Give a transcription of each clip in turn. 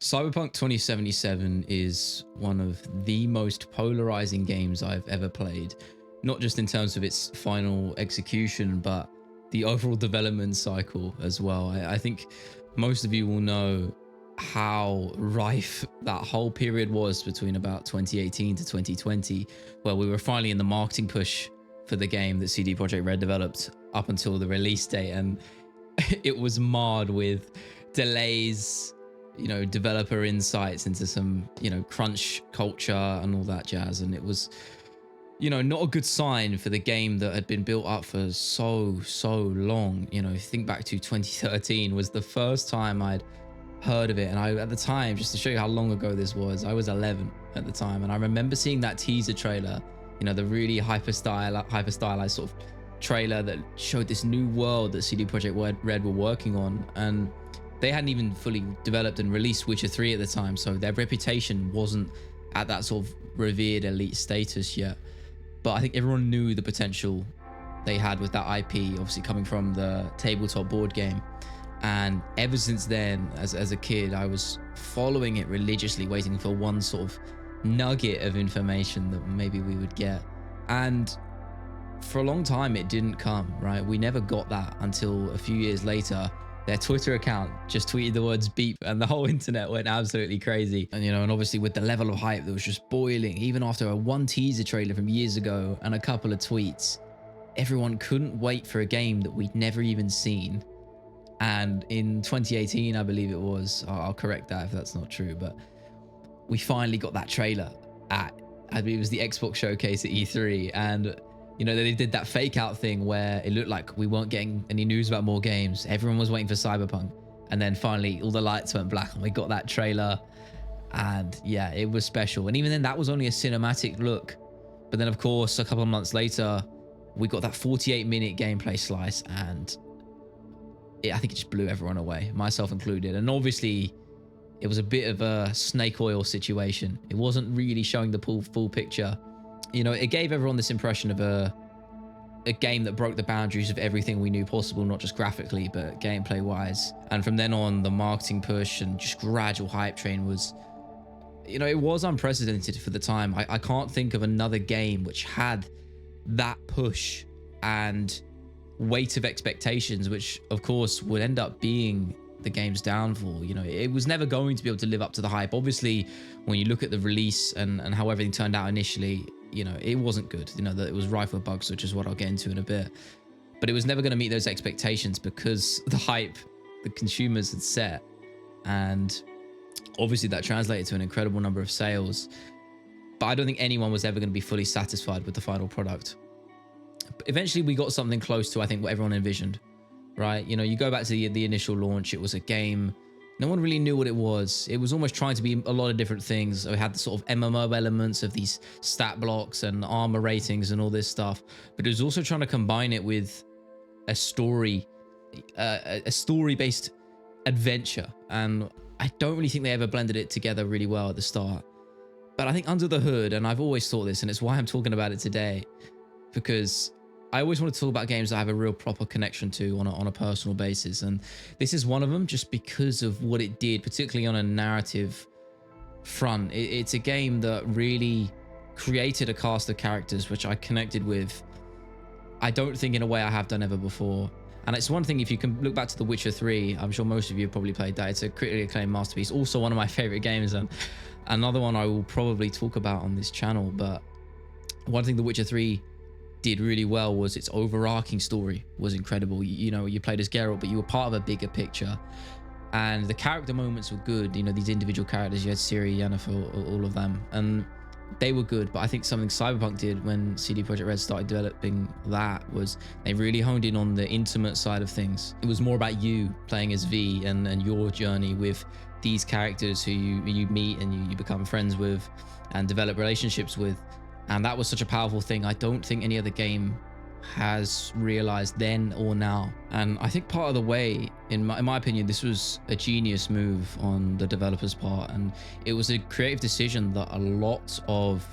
Cyberpunk 2077 is one of the most polarizing games I've ever played, not just in terms of its final execution, but the overall development cycle as well. I think most of you will know how rife that whole period was between about 2018 to 2020, where we were finally in the marketing push for the game that CD Projekt Red developed up until the release date. And it was marred with delays, developer insights into some, crunch culture and all that jazz. And it was, not a good sign for the game that had been built up for so long. Think back to 2013 was the first time I'd heard of it. And at the time, just to show you how long ago this was, I was 11 at the time. And I remember seeing that teaser trailer, the really hyper stylized sort of trailer that showed this new world that CD Projekt Red were working on. And they hadn't even fully developed and released Witcher 3 at the time, so their reputation wasn't at that sort of revered elite status yet. But I think everyone knew the potential they had with that IP, obviously coming from the tabletop board game. And ever since then, as a kid, I was following it religiously, waiting for one sort of nugget of information that maybe we would get. And for a long time, it didn't come, right? We never got that until a few years later. Their Twitter account just tweeted the words beep and the whole internet went absolutely crazy. And, and obviously with the level of hype that was just boiling, even after one teaser trailer from years ago and a couple of tweets, everyone couldn't wait for a game that we'd never even seen. And in 2018, I believe it was, I'll correct that if that's not true, but we finally got that trailer I believe it was the Xbox showcase at E3. And they did that fake out thing where it looked like we weren't getting any news about more games. Everyone was waiting for Cyberpunk. And then finally all the lights went black and we got that trailer. And yeah, it was special. And even then, that was only a cinematic look. But then of course, a couple of months later, we got that 48-minute gameplay slice. And I think it just blew everyone away, myself included. And obviously, it was a bit of a snake oil situation. It wasn't really showing the full picture. It gave everyone this impression of a game that broke the boundaries of everything we knew possible, not just graphically, but gameplay wise. And from then on, the marketing push and just gradual hype train was, it was unprecedented for the time. I can't think of another game which had that push and weight of expectations, which of course would end up being the game's downfall. It was never going to be able to live up to the hype. Obviously, when you look at the release and how everything turned out initially, it wasn't good. That it was rife with bugs, which is what I'll get into in a bit. But it was never going to meet those expectations because the hype the consumers had set. And obviously that translated to an incredible number of sales. But I don't think anyone was ever going to be fully satisfied with the final product. But eventually we got something close to, I think, what everyone envisioned, right? You go back to the initial launch, it was a game. No one really knew what it was. It was almost trying to be a lot of different things. It had the sort of MMO elements of these stat blocks and armor ratings and all this stuff. But it was also trying to combine it with a story, a story-based adventure. And I don't really think they ever blended it together really well at the start. But I think under the hood, and I've always thought this, and it's why I'm talking about it today, because I always want to talk about games that I have a real proper connection to on a personal basis. And this is one of them, just because of what it did, particularly on a narrative front. It's a game that really created a cast of characters which I connected with, I don't think in a way I have done ever before. And it's one thing, if you can look back to The Witcher 3, I'm sure most of you have probably played that. It's a critically acclaimed masterpiece. Also one of my favorite games, and another one I will probably talk about on this channel. But one thing The Witcher 3 did really well was its overarching story was incredible. You played as Geralt, but you were part of a bigger picture, and the character moments were good. These individual characters, you had Ciri, Yennefer, all of them, and they were good. But I think something Cyberpunk did when CD Projekt Red started developing that was they really honed in on the intimate side of things. It was more about you playing as V and your journey with these characters who you meet and you become friends with and develop relationships with. And that was such a powerful thing. I don't think any other game has realized then or now. And I think part of the way, in my opinion, this was a genius move on the developer's part. And it was a creative decision that a lot of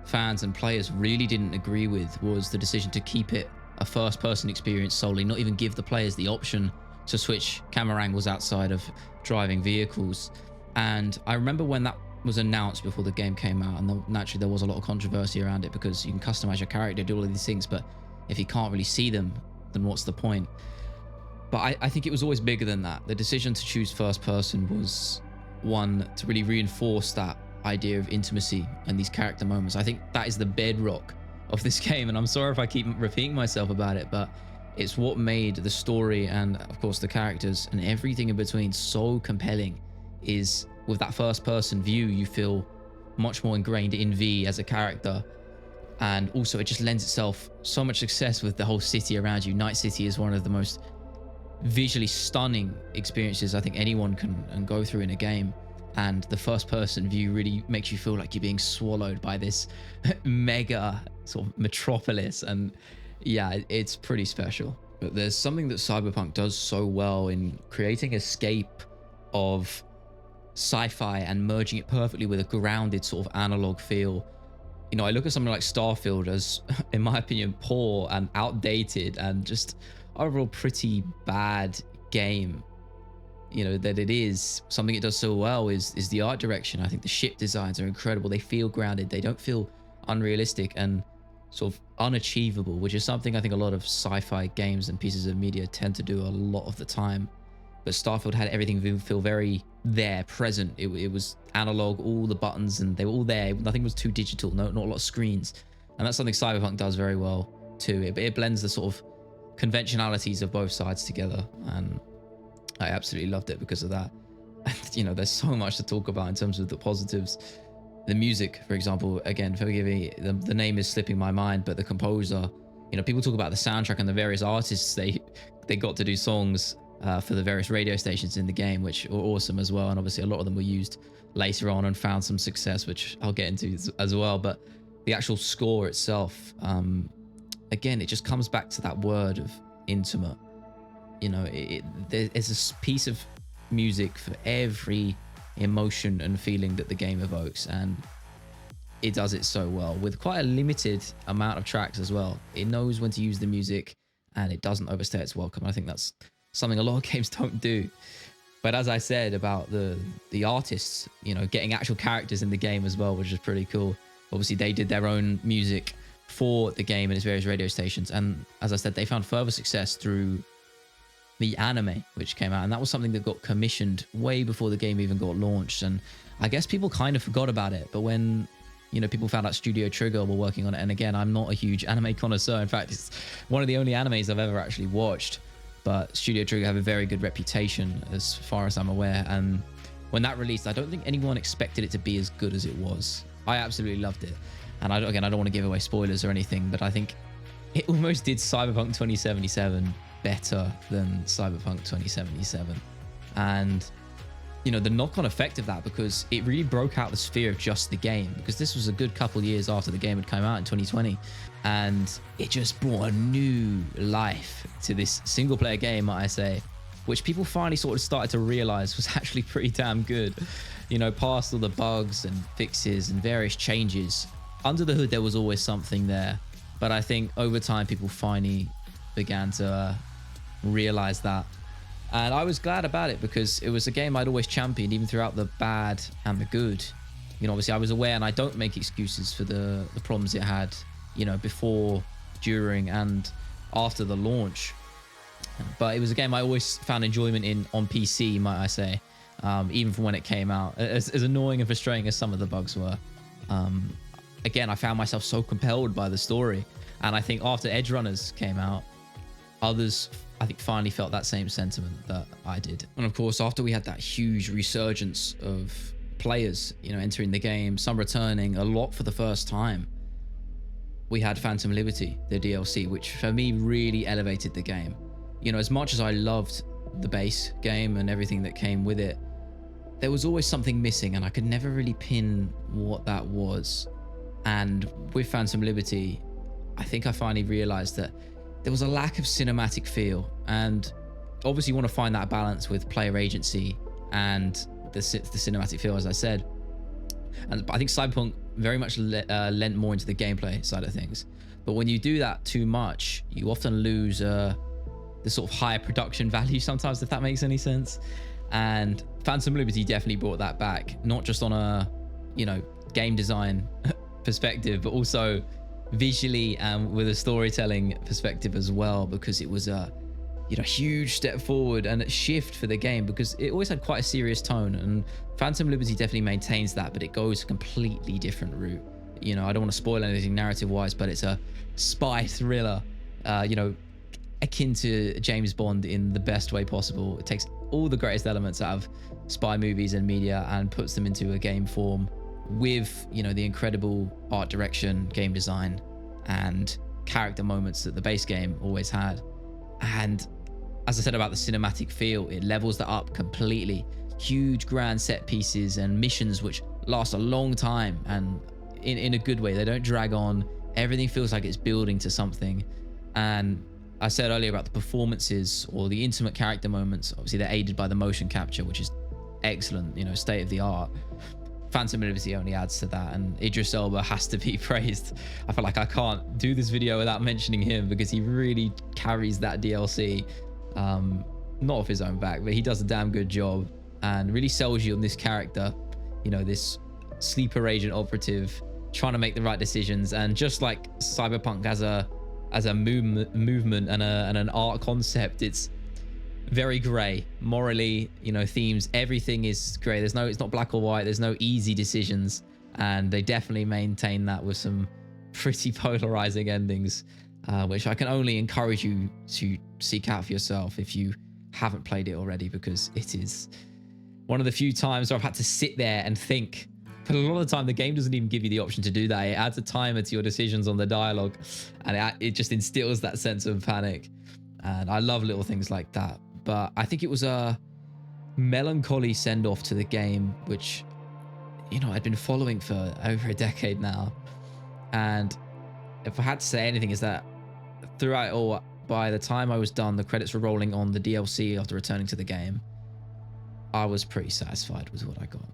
fans and players really didn't agree with, was the decision to keep it a first-person experience solely, not even give the players the option to switch camera angles outside of driving vehicles. And I remember when that was announced before the game came out, and naturally there was a lot of controversy around it because you can customize your character, do all of these things, but if you can't really see them, then what's the point? But I think it was always bigger than that. The decision to choose first person was one to really reinforce that idea of intimacy and these character moments. I think that is the bedrock of this game, and I'm sorry if I keep repeating myself about it, but it's what made the story and of course the characters and everything in between so compelling. Is with that first person view, you feel much more ingrained in V as a character, and also it just lends itself so much success with the whole city around you. Night City is one of the most visually stunning experiences I think anyone can go through in a game, and the first person view really makes you feel like you're being swallowed by this mega sort of metropolis, and yeah, it's pretty special. But there's something that Cyberpunk does so well in creating escape of sci-fi and merging it perfectly with a grounded sort of analog feel. You know, I look at something like Starfield as, in my opinion, poor and outdated and just overall pretty bad game. You know, that it is something it does so well is the art direction. I think the ship designs are incredible. They feel grounded. They don't feel unrealistic and sort of unachievable, which is something I think a lot of sci-fi games and pieces of media tend to do a lot of the time. But Starfield had everything feel very there, present. It was analog, all the buttons, and they were all there. Nothing was too digital, not a lot of screens. And that's something Cyberpunk does very well too. It blends the sort of conventionalities of both sides together, and I absolutely loved it because of that. And, you know, there's so much to talk about in terms of the positives. The music, for example, again, forgive me, the name is slipping my mind, but the composer, you know, people talk about the soundtrack and the various artists they got to do songs for the various radio stations in the game, which were awesome as well. And obviously a lot of them were used later on and found some success, which I'll get into as well. But the actual score itself, again, it just comes back to that word of intimate. You know, there's a piece of music for every emotion and feeling that the game evokes, and it does it so well with quite a limited amount of tracks as well. It knows when to use the music and it doesn't overstay its welcome. I think that's something a lot of games don't do. But as I said about the artists, you know, getting actual characters in the game as well, which is pretty cool. Obviously they did their own music for the game and its various radio stations, and as I said, they found further success through the anime which came out, and that was something that got commissioned way before the game even got launched. And I guess people kind of forgot about it, but when, you know, people found out Studio Trigger were working on it, and again, I'm not a huge anime connoisseur. In fact, it's one of the only animes I've ever actually watched, but Studio Trigger have a very good reputation as far as I'm aware, and when that released, I don't think anyone expected it to be as good as it was. I absolutely loved it, and I don't want to give away spoilers or anything, but I think it almost did Cyberpunk 2077 better than Cyberpunk 2077. And, you know, the knock-on effect of that, because it really broke out the sphere of just the game, because this was a good couple years after the game had come out in 2020, and it just brought a new life to this single-player game, might I say, which people finally sort of started to realize was actually pretty damn good. You know, past all the bugs and fixes and various changes, under the hood there was always something there. But I think over time people finally began to realize that, and I was glad about it, because it was a game I'd always championed, even throughout the bad and the good. You know, obviously I was aware, and I don't make excuses for the problems it had, you know, before, during, and after the launch. But it was a game I always found enjoyment in on PC, might I say, even from when it came out, as annoying and frustrating as some of the bugs were. Again, I found myself so compelled by the story, and I think after Edge Runners came out, others, I think, finally felt that same sentiment that I did. And of course, after we had that huge resurgence of players, you know, entering the game, some returning, a lot for the first time, we had Phantom Liberty, the DLC, which for me really elevated the game. You know, as much as I loved the base game and everything that came with it, there was always something missing, and I could never really pin what that was. And with Phantom Liberty, I think I finally realized that there was a lack of cinematic feel, and obviously you want to find that balance with player agency and the cinematic feel, as I said. And I think Cyberpunk very much lent more into the gameplay side of things. But when you do that too much, you often lose the sort of higher production value sometimes, if that makes any sense. And Phantom Liberty definitely brought that back, not just on a, you know, game design perspective, but also visually and with a storytelling perspective as well, because it was a, you know, huge step forward and a shift for the game, because it always had quite a serious tone, and Phantom Liberty definitely maintains that, but it goes a completely different route. You know, I don't want to spoil anything narrative wise, but it's a spy thriller, you know, akin to James Bond in the best way possible. It takes all the greatest elements out of spy movies and media and puts them into a game form with, you know, the incredible art direction, game design, and character moments that the base game always had. And as I said about the cinematic feel, it levels that up completely. Huge grand set pieces and missions which last a long time, and in a good way. They don't drag on. Everything feels like it's building to something. And I said earlier about the performances or the intimate character moments. Obviously, they're aided by the motion capture, which is excellent, you know, state of the art. Phantom Liberty only adds to that, and Idris Elba has to be praised. I feel like I can't do this video without mentioning him, because he really carries that DLC, not off his own back, but he does a damn good job and really sells you on this character, you know, this sleeper agent operative trying to make the right decisions. And just like Cyberpunk as a movement and an art concept, it's very gray morally, you know, themes, everything is gray. It's not black or white. There's no easy decisions, and they definitely maintain that with some pretty polarizing endings, which I can only encourage you to seek out for yourself if you haven't played it already, because it is one of the few times where I've had to sit there and think. But a lot of the time, the game doesn't even give you the option to do that. It adds a timer to your decisions on the dialogue, and it just instills that sense of panic. And I love little things like that. But I think it was a melancholy send-off to the game, which, you know, I'd been following for over a decade now. And if I had to say anything, is that throughout it all, by the time I was done, the credits were rolling on the DLC after returning to the game, I was pretty satisfied with what I got.